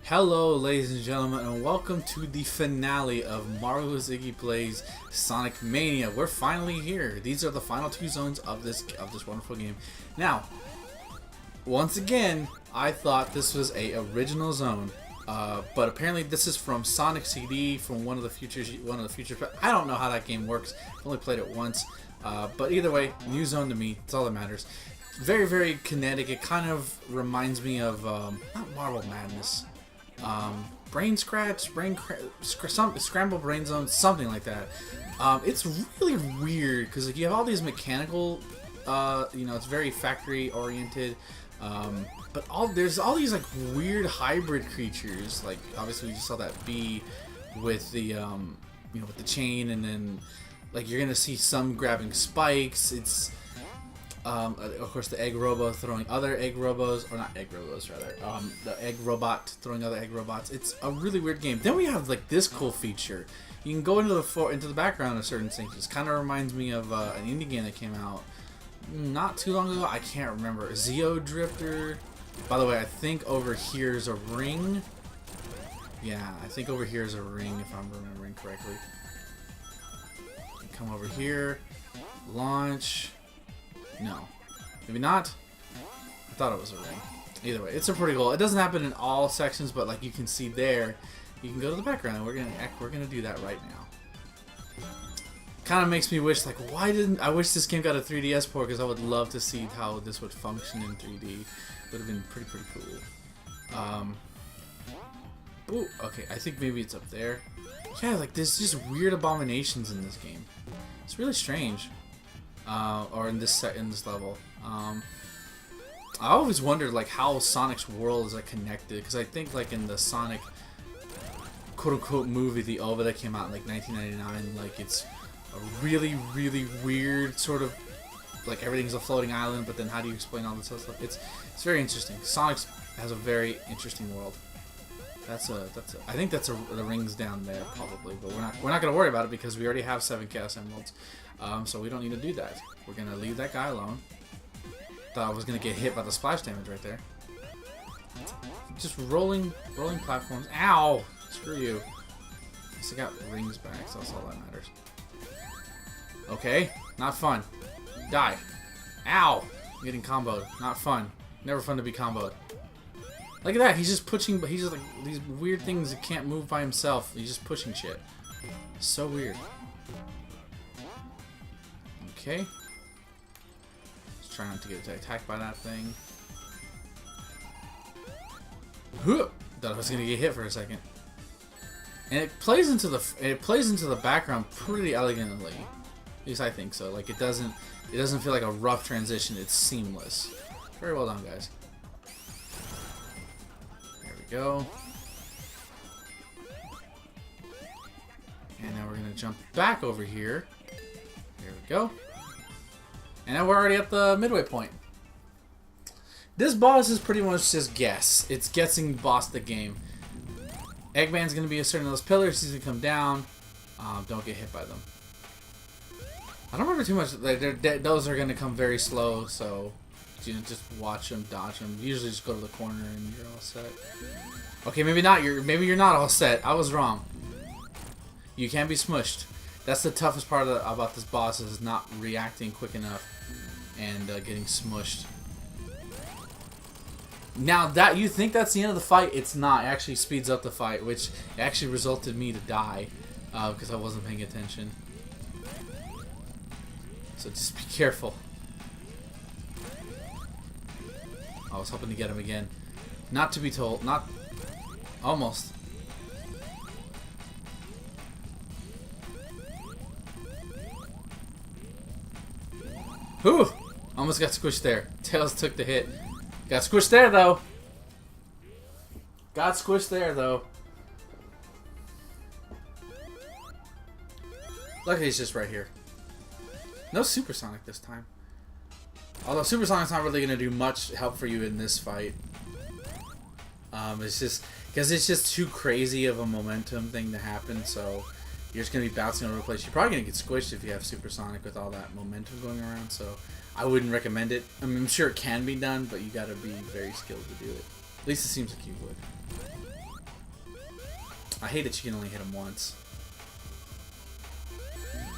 Hello, ladies and gentlemen, and welcome to the finale of Marvelous Iggy Plays Sonic Mania. We're finally here. These are the final two zones of this wonderful game. Now, once again, I thought this was a original zone, but apparently this is from Sonic CD from one of the future. I don't know how that game works. I've only played it once, but either way, new zone to me. That's all that matters. Very, very kinetic. It kind of reminds me of not Marble Madness. Brain Scratch, Scramble Brain Zone, something like that. It's really weird because like, you have all these mechanical, it's very factory oriented, but there's all these like weird hybrid creatures. Like obviously we just saw that bee with the with the chain, and then like you're gonna see some grabbing spikes. It's of course, the egg robo throwing other egg robos, or not egg robos, rather. The egg robot throwing other egg robots. It's a really weird game. Then we have like this cool feature. You can go into the background of certain stages. Kind of reminds me of an indie game that came out not too long ago. I can't remember. Zeo Drifter. By the way, I think over here is a ring. Yeah, I think over here is a ring if I'm remembering correctly. Come over here. Launch. No. Maybe not? I thought it was a ring. Either way, it's a pretty cool. It doesn't happen in all sections, but like you can see there, you can go to the background, and we're gonna do that right now. Kind of makes me wish, like, why didn't I wish this game got a 3DS port, because I would love to see how this would function in 3D. Would have been pretty cool. Ooh, okay, I think maybe it's up there. Yeah, like there's just weird abominations in this game. It's really strange. Or in this level. I always wondered like how Sonic's world is like connected, because I think like in the Sonic quote-unquote movie, the OVA that came out in like 1999, like it's a really weird sort of like everything's a floating island, but then how do you explain all this other stuff? It's very interesting. Sonic has a very interesting world. I think that's the rings down there probably, but we're not gonna worry about it because we already have 7 Chaos Emeralds, so we don't need to do that. We're gonna leave that guy alone. Thought I was gonna get hit by the splash damage right there. Just rolling platforms. Ow! Screw you. At least I got rings back, so that's all that matters. Okay, not fun. Die. Ow! I'm getting comboed. Not fun. Never fun to be comboed. Look at that, he's just pushing, but he's just like these weird things that can't move by himself. He's just pushing shit. So weird. Okay. Just trying not to get attacked by that thing. Thought I was gonna get hit for a second. And it plays into the background pretty elegantly. At least I think so. Like it doesn't feel like a rough transition. It's seamless. Very well done, guys. Go. And now we're gonna jump back over here. There we go. And now we're already at the midway point. This boss is pretty much just guess. It's guessing boss the game. Eggman's gonna be a certain of those pillars. He's gonna come down. Don't get hit by them. I don't remember too much. Like those are gonna come very slow, so just watch them, dodge them. Usually just go to the corner and you're all set. Okay, maybe not. Maybe you're not all set. I was wrong. You can be smushed. That's the toughest part about this boss, is not reacting quick enough and getting smushed. Now that you think that's the end of the fight, it's not. It actually speeds up the fight, which actually resulted me to die because I wasn't paying attention. So just be careful. I was hoping to get him again. Not to be told. Not... Almost. Whew! Almost got squished there. Tails took the hit. Got squished there, though. Got squished there, though. Luckily, it's just right here. No Supersonic this time. Although Supersonic's not really going to do much help for you in this fight. It's just... Because it's just too crazy of a momentum thing to happen, so... You're just going to be bouncing over the place. You're probably going to get squished if you have Supersonic with all that momentum going around, so... I wouldn't recommend it. I mean, I'm sure it can be done, but you got to be very skilled to do it. At least it seems like you would. I hate that you can only hit him once.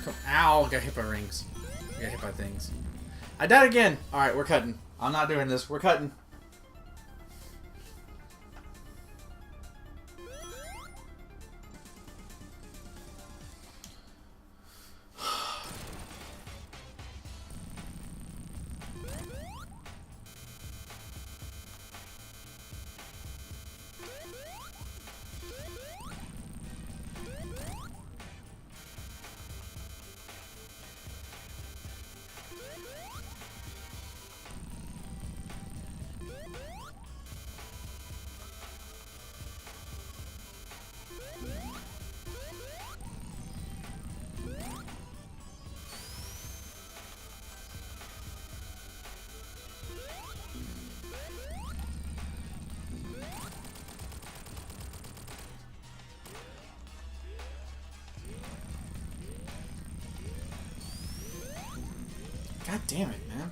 Come, ow! Got hit by rings. Got hit by things. I died again! Alright, we're cutting. I'm not doing this. We're cutting. God damn it, man.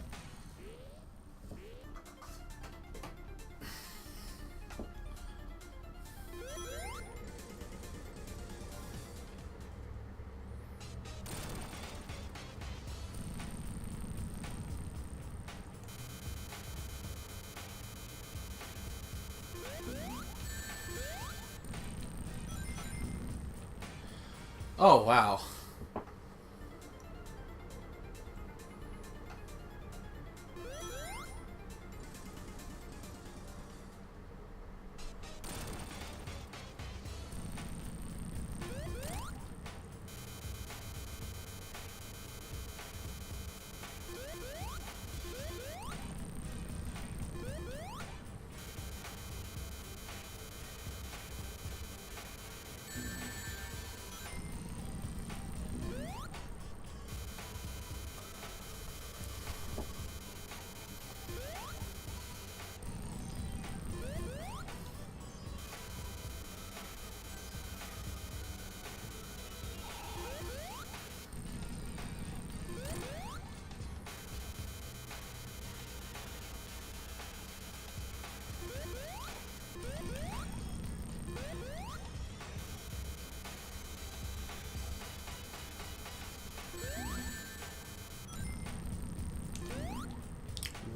Oh, wow.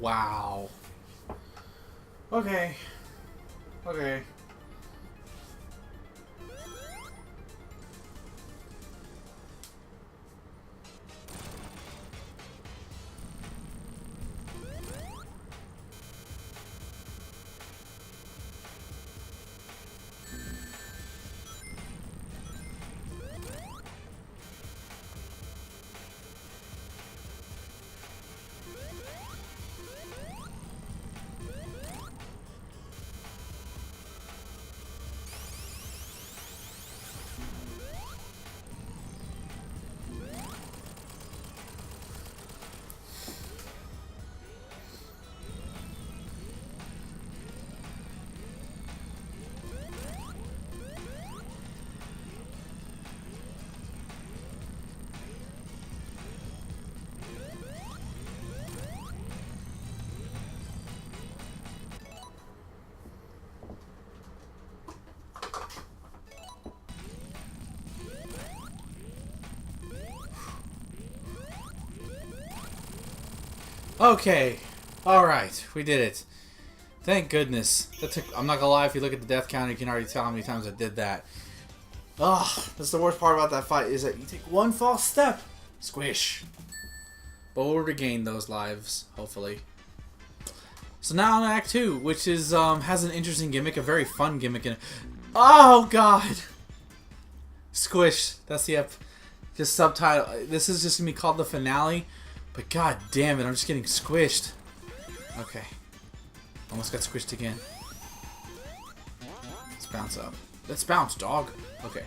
Wow. Okay. Okay. Okay. Alright. We did it. Thank goodness. That took, I'm not gonna lie, if you look at the death count, you can already tell how many times I did that. Ugh. That's the worst part about that fight, is that you take one false step. Squish. But we'll regain those lives, hopefully. So now on Act 2, which is has an interesting gimmick, a very fun gimmick in it. Oh god! Squish. That's the just subtitle. This is just gonna be called the finale. But god damn it, I'm just getting squished. Okay. Almost got squished again. Let's bounce up. Let's bounce, dog. Okay.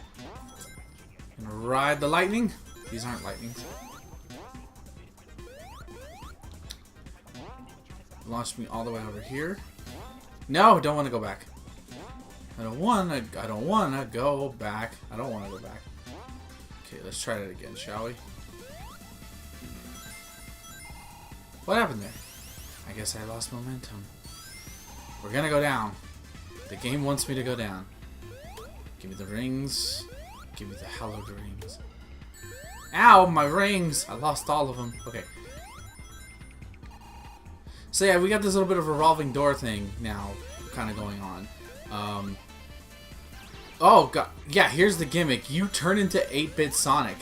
Gonna ride the lightning. These aren't lightnings. Launched me all the way over here. No, don't want to go back. I don't wanna go back. I don't wanna go back. Okay, let's try that again, shall we? What happened there? I guess I lost momentum. We're gonna go down. The game wants me to go down. Give me the rings. Give me the hallowed rings. Ow, my rings! I lost all of them. Okay. So yeah, we got this little bit of a revolving door thing now kind of going on. Oh, God. Yeah, here's the gimmick. You turn into 8-bit Sonic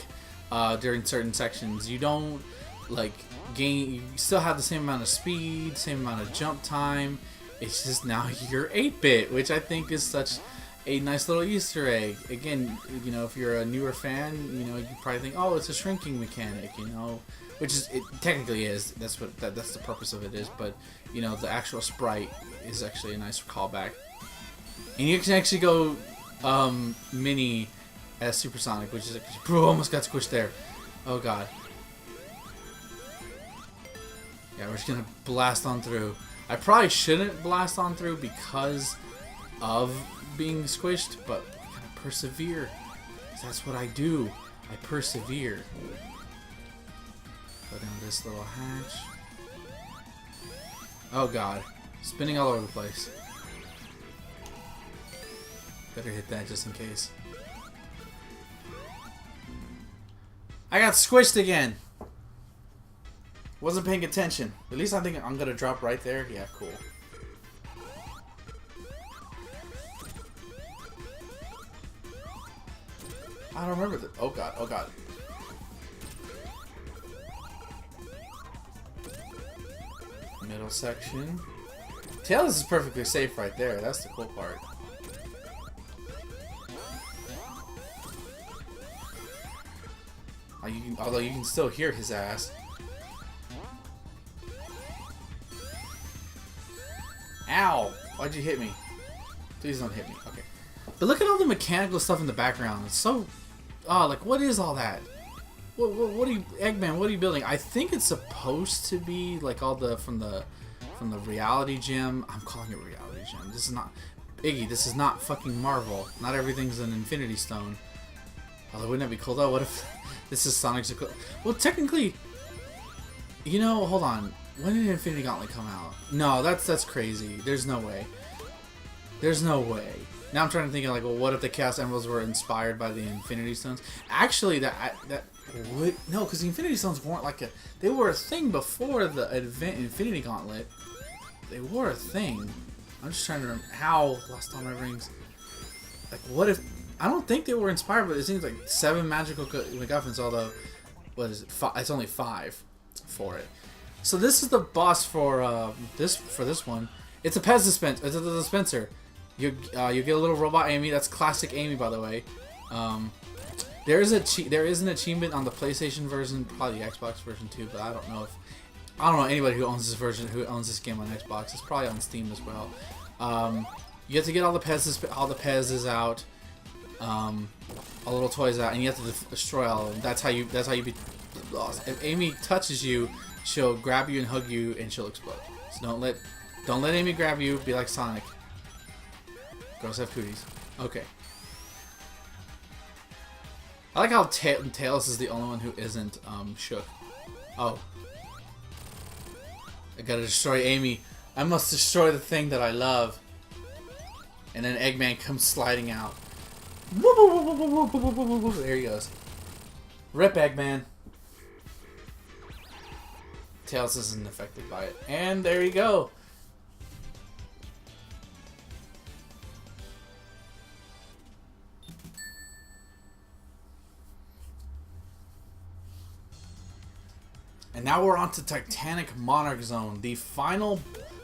during certain sections. You don't, like, gain... You still have the same amount of speed, same amount of jump time. It's just now you're 8-bit, which I think is such a nice little Easter egg. Again, you know, if you're a newer fan, you know, you probably think, oh, it's a shrinking mechanic, you know, which is it technically is. That's what that's the purpose of it is. But you know, the actual sprite is actually a nice callback, and you can actually go mini as Supersonic, which is bro, almost got squished there. Oh God. Yeah, we're just gonna blast on through. I probably shouldn't blast on through because of being squished, but we're gonna persevere. That's what I do. I persevere. Go down this little hatch. Oh God. Spinning all over the place. Better hit that just in case. I got squished again. Wasn't paying attention. At least I think I'm gonna drop right there. Yeah, cool. I don't remember the. Oh God! Oh God! Middle section. Tails is perfectly safe right there. That's the cool part. Although you can still hear his ass. Ow! Why'd you hit me? Please don't hit me. Okay. But look at all the mechanical stuff in the background. It's so... Oh, like, what is all that? What are you... Eggman, what are you building? I think it's supposed to be, like, all the... From the reality gem. I'm calling it reality gem. This is not... Iggy, this is not fucking Marvel. Not everything's an Infinity Stone. Although, wouldn't that be cool, though? What if... This is Sonic's... Well, technically... You know, hold on. When did Infinity Gauntlet come out? No, that's crazy. There's no way. There's no way. Now I'm trying to think of, like, well, what if the Chaos Emeralds were inspired by the Infinity Stones? Actually, that would... No, because the Infinity Stones weren't like a... They were a thing before the Infinity Gauntlet. They were a thing. I'm just trying to remember how... Lost all my rings. Like, what if... I don't think they were inspired, but it seems like 7 magical MacGuffins, although... What is it? It's only 5 for it. So this is the boss for this one. It's a Pez dispenser. It's a dispenser. You get a little robot Amy. That's classic Amy, by the way. There is an achievement on the PlayStation version, probably the Xbox version too, but I don't know anybody who owns this version, who owns this game on Xbox. It's probably on Steam as well. You have to get all the Pez's out, all the little toys out, and you have to destroy all of them. That's how you beat the boss. If Amy touches you, she'll grab you and hug you, and she'll explode. So don't let Amy grab you. Be like Sonic. Girls have cooties. Okay. I like how Tails is the only one who isn't shook. Oh. I gotta destroy Amy. I must destroy the thing that I love. And then Eggman comes sliding out. There he goes. Rip Eggman. Tails isn't affected by it. And there you go. And now we're on to Titanic Monarch Zone, the final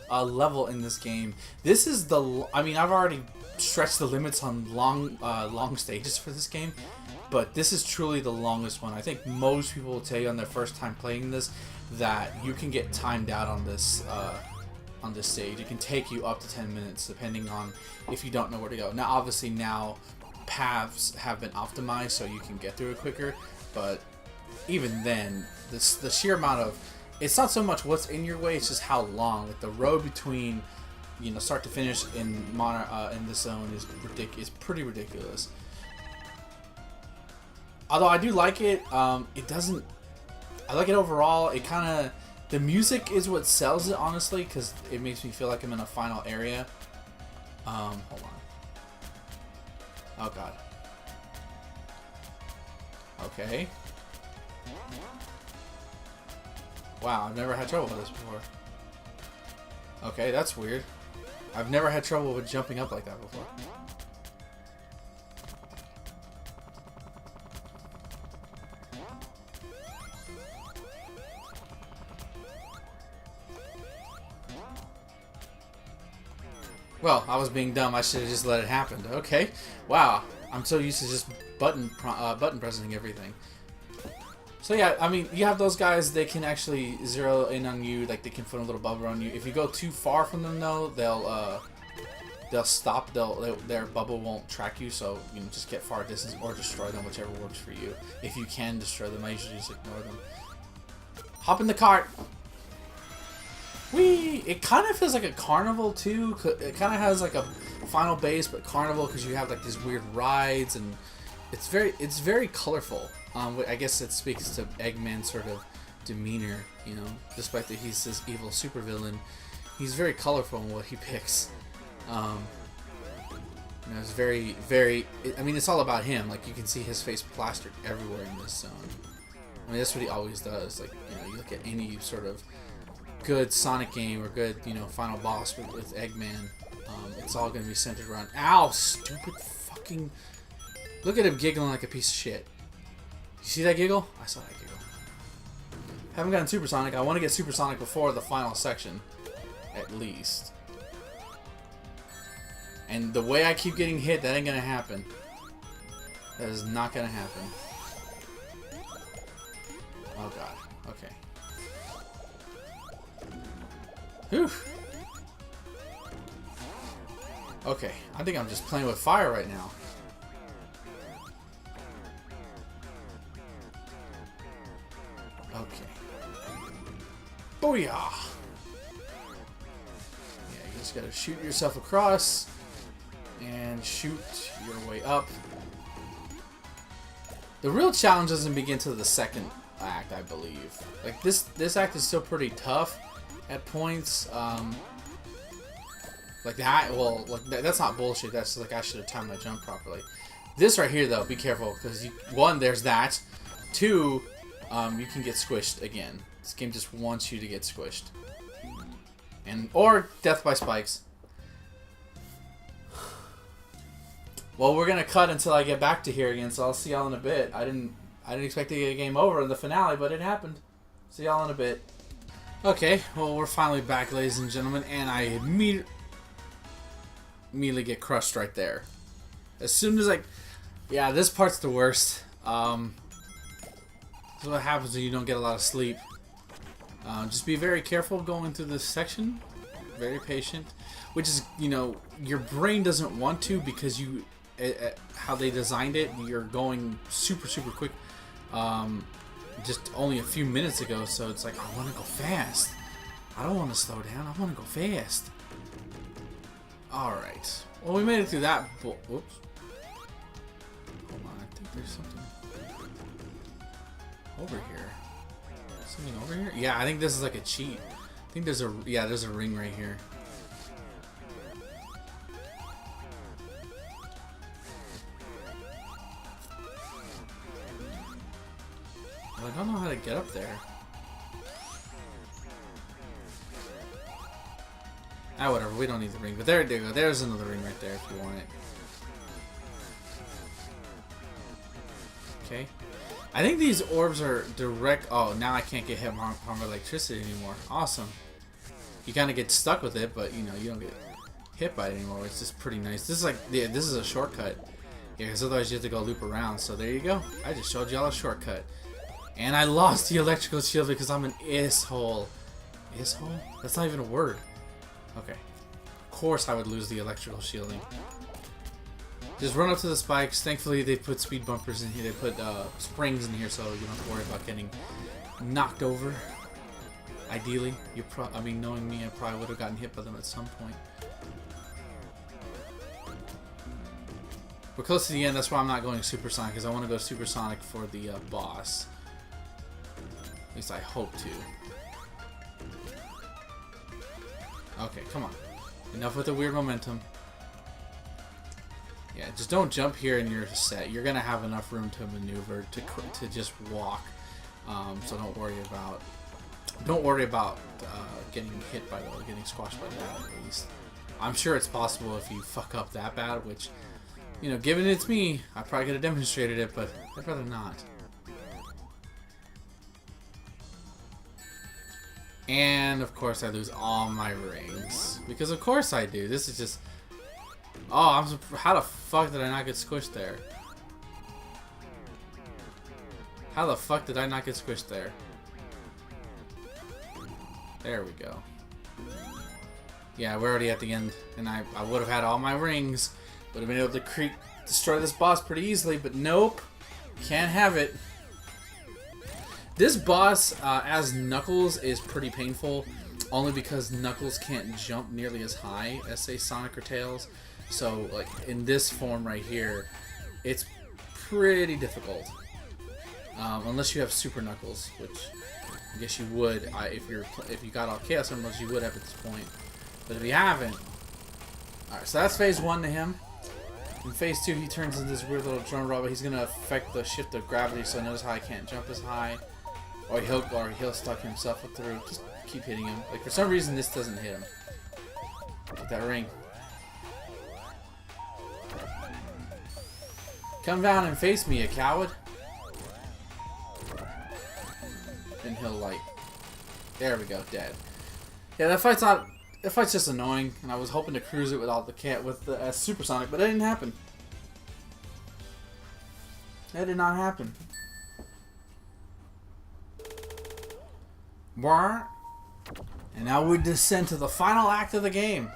level in this game. This is the... I mean, I've already stretched the limits on long stages for this game, but this is truly the longest one. I think most people will tell you on their first time playing this that you can get timed out on this stage. It can take you up to 10 minutes depending on if you don't know where to go. Now, obviously, now paths have been optimized so you can get through it quicker, but even then, the sheer amount of... It's not so much what's in your way, it's just how long. Like the road between, you know, start to finish in this zone is pretty ridiculous. Although I do like it, it doesn't... I like it overall. It kind of... The music is what sells it, honestly, because it makes me feel like I'm in a final area. Hold on. Oh god. Okay. Wow, I've never had trouble with this before. Okay, that's weird. I've never had trouble with jumping up like that before. Well, I was being dumb. I should have just let it happen. Okay. Wow. I'm so used to just button pressing everything. So yeah, I mean, you have those guys. They can actually zero in on you. Like they can put a little bubble on you. If you go too far from them, though, they'll stop. Their bubble won't track you. So you know, just get far distance or destroy them, whichever works for you. If you can destroy them, I usually just ignore them. Hop in the cart. Whee! It kind of feels like a carnival too. It kind of has like a final base, but carnival because you have like these weird rides and it's very colorful. I guess it speaks to Eggman's sort of demeanor, you know, despite that he's this evil supervillain. He's very colorful in what he picks. You know, it's very. I mean, it's all about him. Like you can see his face plastered everywhere in this zone. I mean, that's what he always does. Like you know, you look at any sort of good Sonic game or good, you know, final boss with Eggman, it's all going to be centered around. Ow! Stupid fucking. Look at him giggling like a piece of shit. You see that giggle? I saw that giggle. Haven't gotten Supersonic. I want to get Supersonic before the final section, at least. And the way I keep getting hit, that ain't gonna happen. That is not gonna happen. Oh god. Okay. Whew. Okay, I think I'm just playing with fire right now. Okay. Booyah! Yeah, you just gotta shoot yourself across and shoot your way up. The real challenge doesn't begin till the second act, I believe. Like this act is still pretty tough at points. Like that. Well, like that's not bullshit. That's like I should have timed my jump properly. This right here, though, be careful because one, there's that. Two, you can get squished again. This game just wants you to get squished, or death by spikes. Well, we're gonna cut until I get back to here again, so I'll see y'all in a bit. I didn't expect to get a game over in the finale, but it happened. See y'all in a bit. Okay, well, we're finally back, ladies and gentlemen, and I immediately get crushed right there. As soon as yeah, this part's the worst. This is what happens when you don't get a lot of sleep. Just be very careful going through this section. Very patient. Which is, you know, your brain doesn't want to because you, how they designed it, you're going super, super quick. Just only a few minutes ago, so it's like, I want to go fast. I don't want to slow down. I want to go fast. Alright. Well, we made it through that. Whoops. Hold on. I think there's something over here. Something over here? Yeah, I think this is like a cheat. I think there's there's a ring right here. Well, I don't know how to get up there. Ah, whatever. We don't need the ring. But there you go. There's another ring right there if you want it. Okay. I think these orbs are direct. Oh, now I can't get hit harm by electricity anymore. Awesome. You kind of get stuck with it, but you know you don't get hit by it anymore. It's just pretty nice. This is like, yeah, this is a shortcut. Yeah, because otherwise you have to go loop around. So there you go. I just showed y'all a shortcut. And I lost the electrical shield because I'm an isshole. Isshole? That's not even a word. Okay. Of course I would lose the electrical shielding. Just run up to the spikes. Thankfully they put speed bumpers in here. They put springs in here so you don't have to worry about getting knocked over. Ideally. I mean, knowing me, I probably would have gotten hit by them at some point. We're close to the end. That's why I'm not going supersonic, because I want to go supersonic for the boss. At least I hope to. Okay, come on. Enough with the weird momentum. Yeah, just don't jump here and you're set. You're gonna have enough room to maneuver to just walk. So don't worry about getting hit by getting squashed by that at least. I'm sure it's possible if you fuck up that bad, which, you know, given it's me, I probably could have demonstrated it, but I'd rather not. And of course I lose all my rings. Because of course I do. This is just... Oh, how the fuck did I not get squished there? How the fuck did I not get squished there? There we go. Yeah, we're already at the end. And I would have had all my rings. Would have been able to destroy this boss pretty easily. But nope. Can't have it. This boss, as Knuckles, is pretty painful, only because Knuckles can't jump nearly as high as, say, Sonic or Tails. So, like, in this form right here, it's pretty difficult. Unless you have Super Knuckles, which I guess you would. If you got all Chaos Emeralds, you would have at this point. But if you haven't... Alright, so that's phase 1 to him. In phase 2, he turns into this weird little drone robot. He's going to affect the shift of gravity, so notice how I can't jump as high. Or he'll stuck himself up through. Just keep hitting him. Like, for some reason, this doesn't hit him. Get that ring. Come down and face me, you coward. Then he'll, like... There we go, dead. Yeah, that fight's not... That fight's just annoying, and I was hoping to cruise it without the Supersonic, but it didn't happen. That did not happen. And now we descend to the final act of the game.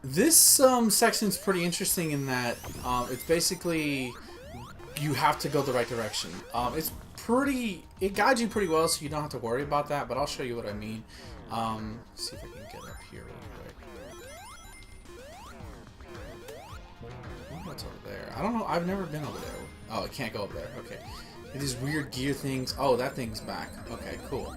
This section's pretty interesting in that it's basically you have to go the right direction. It guides you pretty well, so you don't have to worry about that. But I'll show you what I mean. Let's see if I can get up here real quick. What's over there? I don't know. I've never been over there. Oh, it can't go over there. Okay. These weird gear things. Oh, that thing's back. Okay, cool.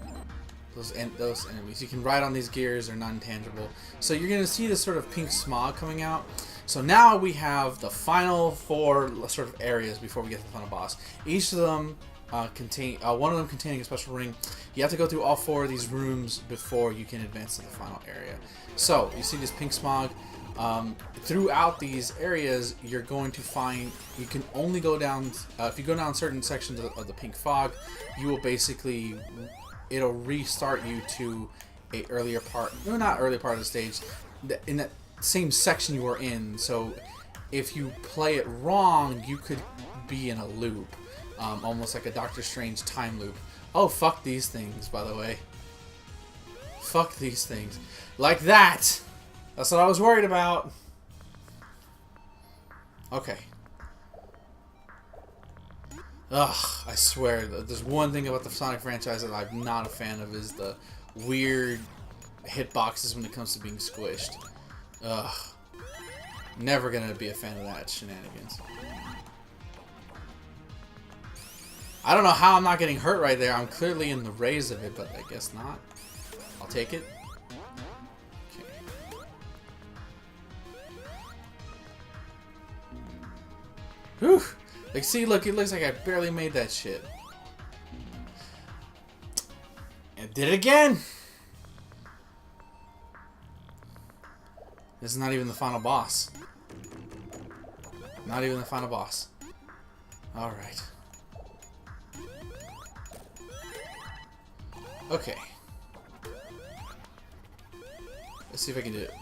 Those enemies. You can ride on these gears. They're non-tangible. So you're going to see this sort of pink smog coming out. So now we have the final 4 sort of areas before we get to the final boss. Each of them one of them containing a special ring. You have to go through all 4 of these rooms before you can advance to the final area. So you see this pink smog. Throughout these areas, you're going to find you can only go down if you go down certain sections of the pink fog. You will basically it'll restart you to a earlier part. No, not earlier part of the stage. In that same section you were in. So if you play it wrong, you could be in a loop, almost like a Doctor Strange time loop. Oh, fuck these things, by the way. Fuck these things, like that. That's what I was worried about. Okay. Ugh, I swear, there's one thing about the Sonic franchise that I'm not a fan of is the weird hitboxes when it comes to being squished. Ugh. Never gonna be a fan of that shenanigans. I don't know how I'm not getting hurt right there. I'm clearly in the rays of it, but I guess not. I'll take it. Whew. Like, see, look, it looks like I barely made that shit. And did it again! This is not even the final boss. Not even the final boss. Alright. Okay. Let's see if I can do it.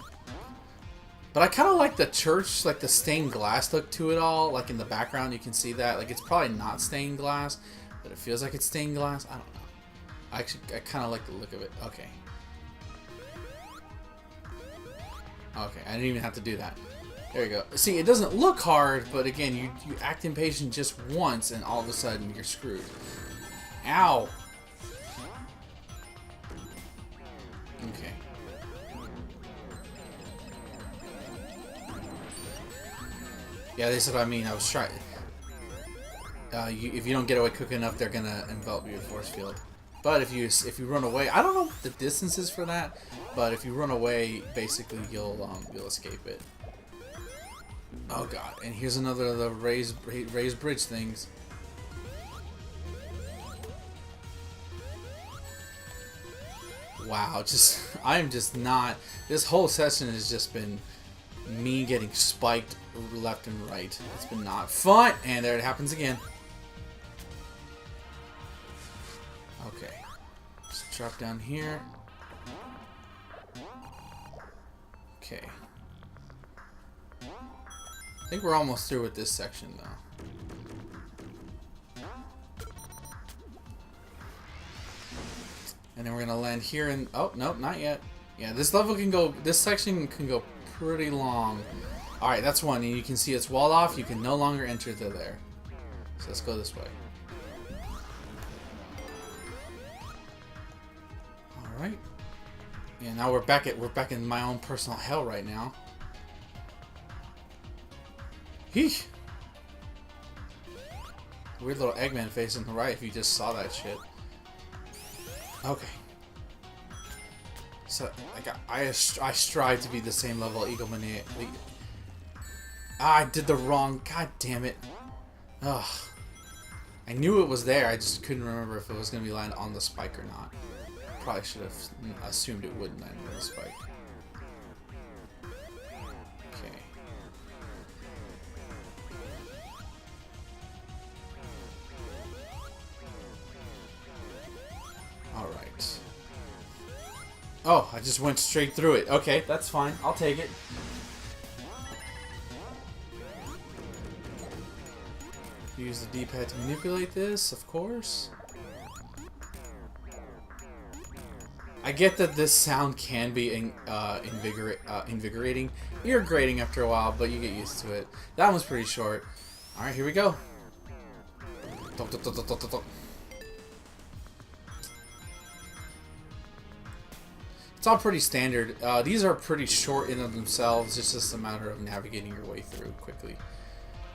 But I kind of like the church, like the stained glass look to it all. Like in the background, you can see that. Like it's probably not stained glass, but it feels like it's stained glass. I don't know. I kind of like the look of it. Okay. Okay, I didn't even have to do that. There you go. See, it doesn't look hard, but again, you act impatient just once, and all of a sudden, you're screwed. Ow! Okay. Yeah, this is what I mean. I was trying. If you don't get away quick enough, they're gonna envelop you with force field. But if you run away, I don't know what the distance is for that, but if you run away, basically you'll escape it. Oh god! And here's another of the raised bridge things. Wow, I am just not. This whole session has just been me getting spiked left and right. It's been not fun, and there it happens again. Okay, let's drop down here. Okay, I think we're almost through with this section though. And then we're gonna land here and oh nope, not yet. Yeah, this section can go pretty long. Alright, that's one, and you can see it's walled off, you can no longer enter through there. So let's go this way. Alright. Yeah, now we're back in my own personal hell right now. Heesh. Weird little Eggman face on the right if you just saw that shit. Okay. So, like, I strive to be the same level Eagle Mania. I did the wrong. God damn it. Ugh. I knew it was there. I just couldn't remember if it was going to be land on the spike or not. Probably should have assumed it wouldn't land on the spike. Okay. Alright. Oh, I just went straight through it. Okay, that's fine. I'll take it. Use the D-pad to manipulate this, of course. I get that this sound can be invigorating, irritating after a while, but you get used to it. That one's pretty short. Alright, here we go. It's all pretty standard. These are pretty short in of themselves. It's just a matter of navigating your way through quickly.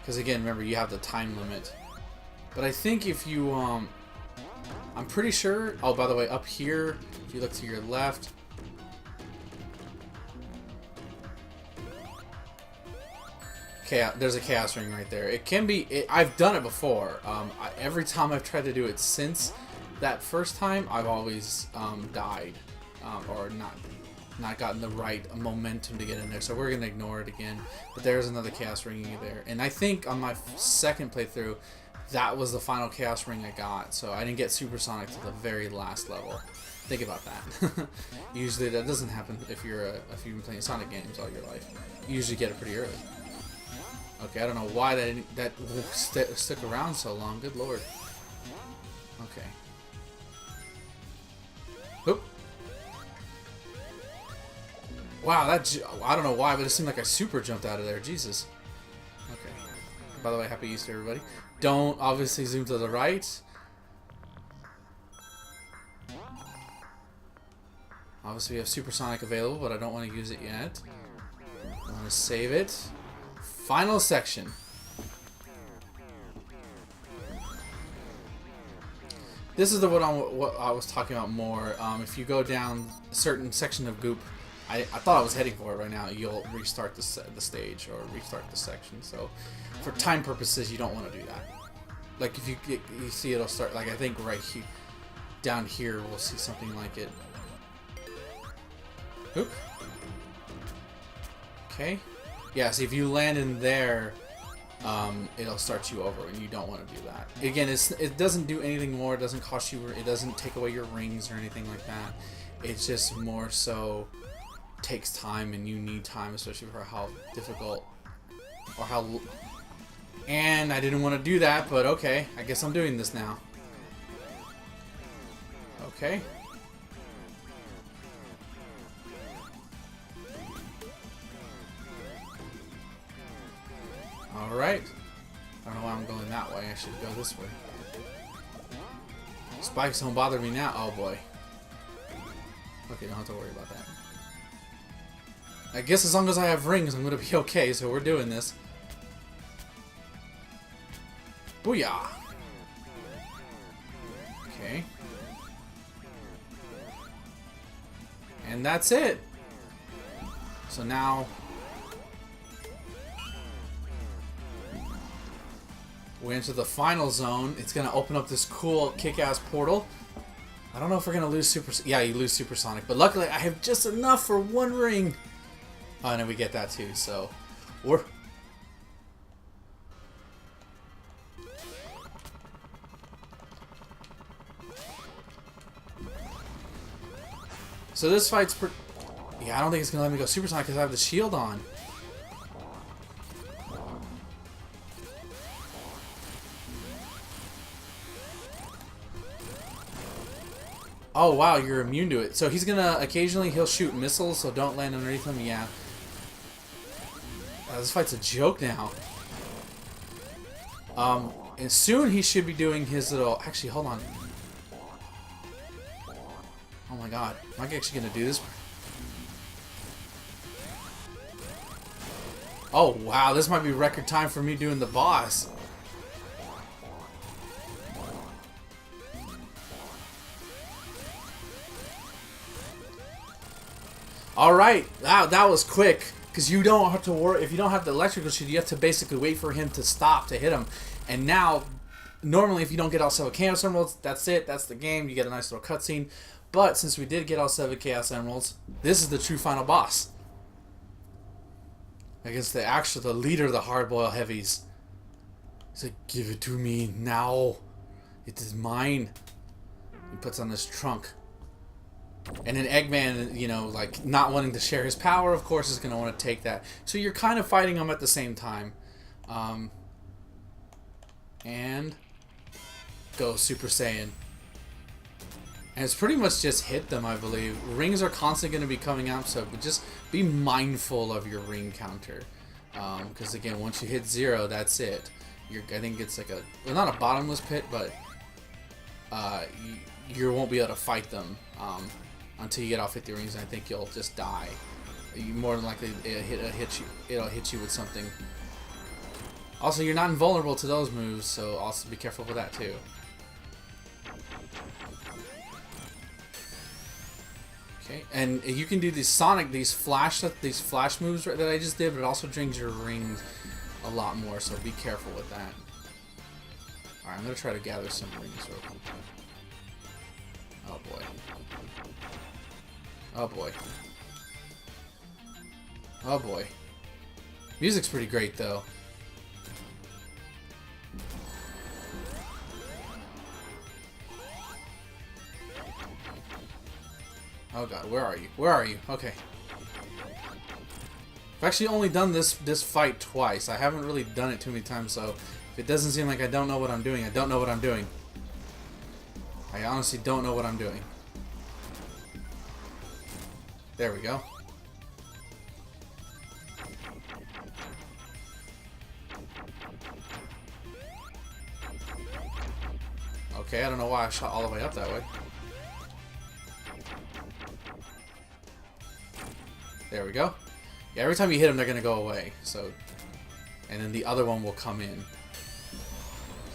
Because again, remember, you have the time limit. But I think if you, I'm pretty sure, oh, by the way, up here, if you look to your left, there's a chaos ring right there. It can be, I've done it before. Every time I've tried to do it since that first time, I've always died. Or not gotten the right momentum to get in there, so we're gonna ignore it again. But there's another chaos ring there, and I think on my second playthrough, that was the final chaos ring I got. So I didn't get supersonic to the very last level. Think about that. Usually that doesn't happen if you've been playing Sonic games all your life. You usually get it pretty early. Okay, I don't know why that stuck around so long. Good lord. Okay. Oop. Wow, I don't know why, but it seemed like I super jumped out of there. Jesus. Okay. By the way, happy Easter, everybody. Don't obviously zoom to the right. Obviously, we have supersonic available, but I don't want to use it yet. I want to save it. Final section. This is what I was talking about more. If you go down a certain section of goop, I thought I was heading for it right now. You'll restart the stage or restart the section. So, for time purposes, you don't want to do that. Like if you see it'll start. Like I think right here, down here, we'll see something like it. Oop. Okay. Yeah. See if you land in there, it'll start you over, and you don't want to do that. Again, it doesn't do anything more. It doesn't cost you. It doesn't take away your rings or anything like that. It's just more so. Takes time, and you need time, especially for how difficult or how. And I didn't want to do that, but okay, I guess I'm doing this now. Okay. All right. I don't know why I'm going that way. I should go this way. Spikes don't bother me now. Oh boy. Okay, don't have to worry about that. I guess as long as I have rings, I'm going to be okay, so we're doing this. Booyah! Okay. And that's it. So now we're into the final zone. It's going to open up this cool kick-ass portal. I don't know if we're going to lose Super... Yeah, you lose Supersonic. But luckily, I have just enough for one ring. Oh, and then we get that too. So, we're... So this fight's... Yeah, I don't think it's going to let me go Supersonic because I have the shield on. Oh wow, you're immune to it. So he's gonna occasionally he'll shoot missiles, so don't land underneath him. Yeah. This fight's a joke now. And soon he should be doing his little. Actually, hold on. Oh my god, am I actually gonna do this? Oh wow, this might be record time for me doing the boss. Alright, wow, that was quick. Because you don't have to worry, if you don't have the electrical shield, you have to basically wait for him to stop to hit him. And now, normally if you don't get all 7 Chaos Emeralds, that's it, that's the game, you get a nice little cutscene. But since we did get all 7 Chaos Emeralds, this is the true final boss. Against the leader of the Hardboiled Heavies. He's like, give it to me now. It is mine. He puts on this trunk. And then Eggman, you know, like, not wanting to share his power, of course, is going to want to take that. So you're kind of fighting them at the same time. And go Super Saiyan. And it's pretty much just hit them, I believe. Rings are constantly going to be coming out, so just be mindful of your ring counter. Because, again, once you hit 0, that's it. I think it's like a... Well, not a bottomless pit, but... you won't be able to fight them. Until you get all 50 rings, and I think you'll just die. More than likely, it'll hit you with something. Also, you're not invulnerable to those moves, so also be careful with that too. Okay, and you can do these these flash moves that I just did, but it also drains your rings a lot more, so be careful with that. All right, I'm gonna try to gather some rings real quick. Oh boy. Oh boy. Oh boy. Music's pretty great though. Oh god, where are you? Where are you? Okay. I've actually only done this fight twice. I haven't really done it too many times, so if it doesn't seem like I don't know what I'm doing, I don't know what I'm doing. I honestly don't know what I'm doing. There we go. Okay, I don't know why I shot all the way up that way. There we go. Yeah, every time you hit them, they're gonna go away. So, and then the other one will come in.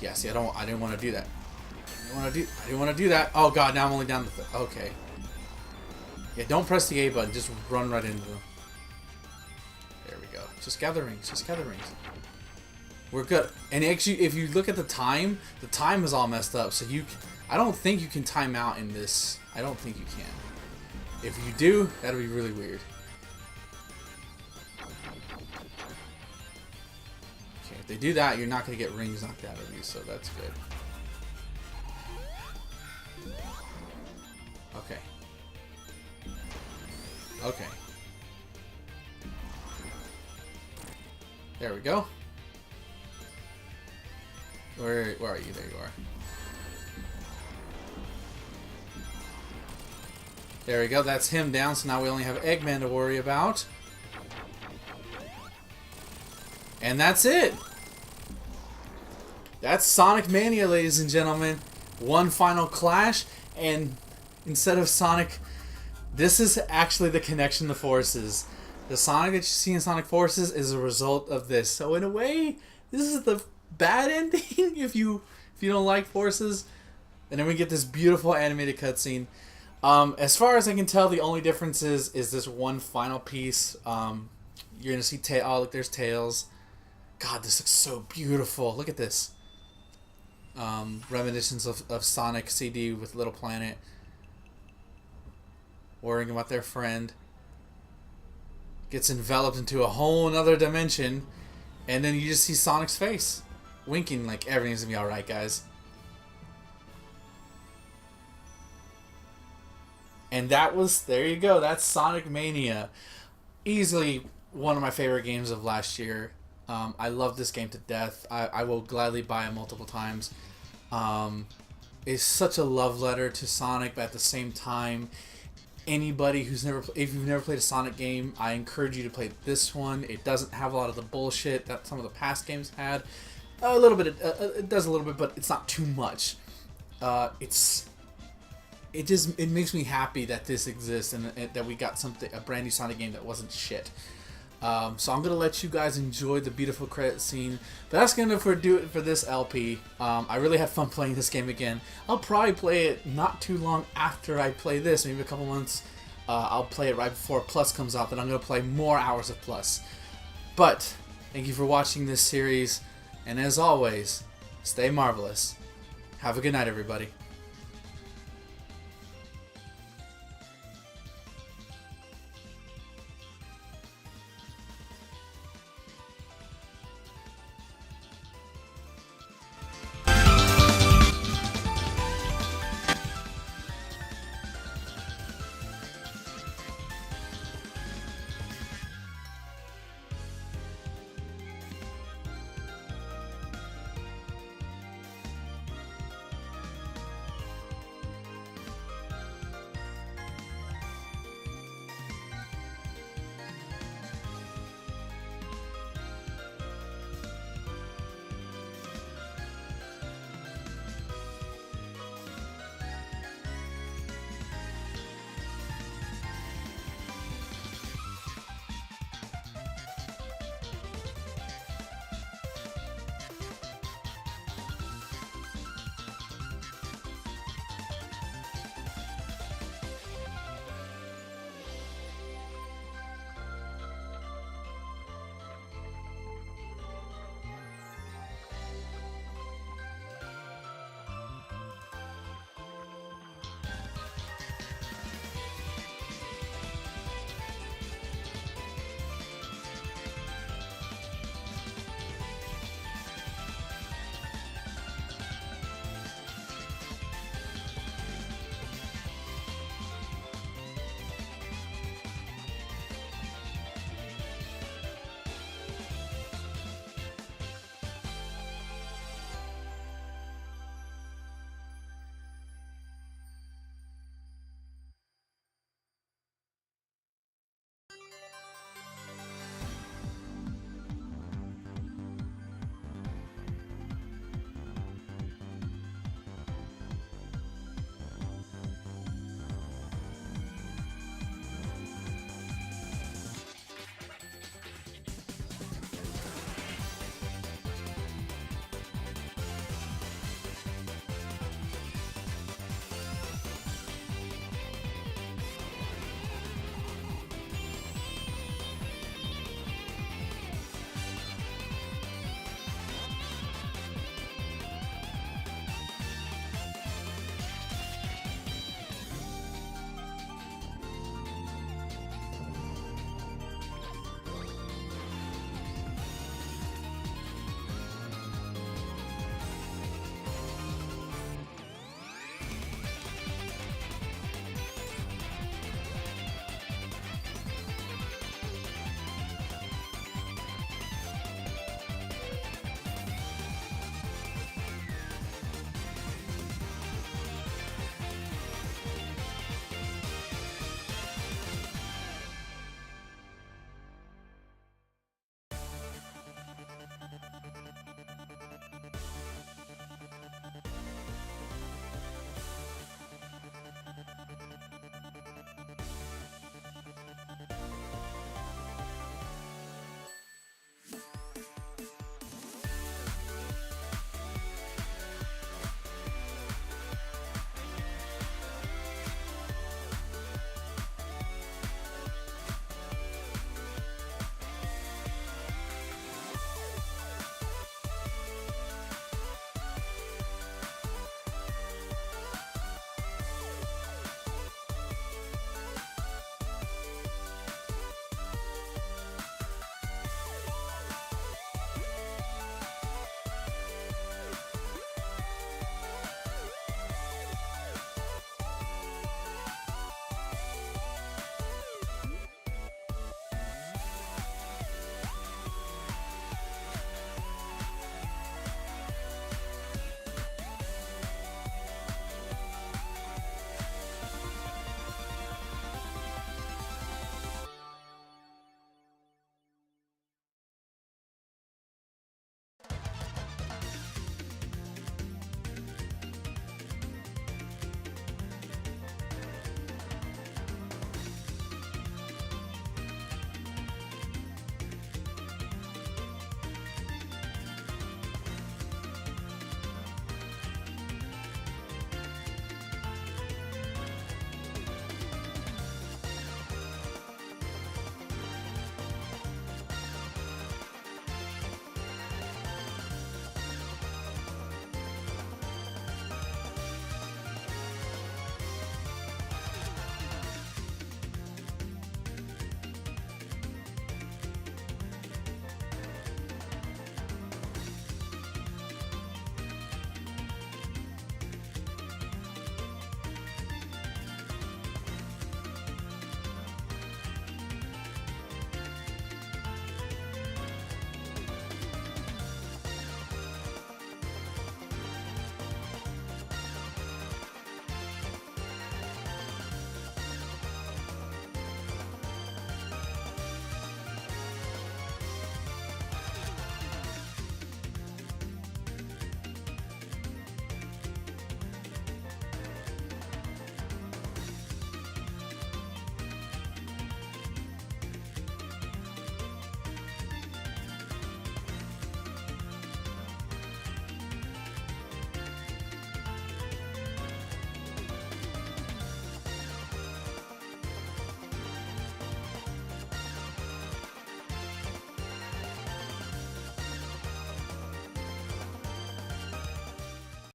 Yeah, see, I didn't want to do that. I didn't want to do that. Oh god, now I'm only down to okay. Yeah, don't press the A button. Just run right into them. There we go. Just gather rings. Just gather rings. We're good. And actually, if you look at the time is all messed up. So I don't think you can time out in this. I don't think you can. If you do, that'll be really weird. Okay, if they do that, you're not going to get rings knocked out of you. So that's good. Okay. Okay. There we go. Where are you? There you are. There we go. That's him down. So now we only have Eggman to worry about. And that's it. That's Sonic Mania, ladies and gentlemen. One final clash, and instead of Sonic, this is actually the connection to Forces. The Sonic that you see in Sonic Forces is a result of this. So in a way, this is the bad ending if you don't like Forces. And then we get this beautiful animated cutscene. As far as I can tell, the only difference is this one final piece. You're gonna see oh, look, there's Tails. God, this looks so beautiful. Look at this. Reminiscence of Sonic CD with Little Planet. Worrying about their friend. Gets enveloped into a whole another dimension. And then you just see Sonic's face. Winking like everything's gonna be alright, guys. And there you go. That's Sonic Mania. Easily one of my favorite games of last year. I love this game to death. I will gladly buy it multiple times. It's such a love letter to Sonic, but at the same time, anybody if you've never played a Sonic game, I encourage you to play this one. It doesn't have a lot of the bullshit that some of the past games had. A little bit, it does a little bit, but it's not too much. It makes me happy that this exists and that we got a brand new Sonic game that wasn't shit. So I'm gonna let you guys enjoy the beautiful credit scene. But that's gonna do it for this LP. I really had fun playing this game again. I'll probably play it not too long after I play this, maybe a couple months. I'll play it right before Plus comes out. Then I'm gonna play more hours of Plus. But thank you for watching this series, and as always, stay marvelous. Have a good night, everybody.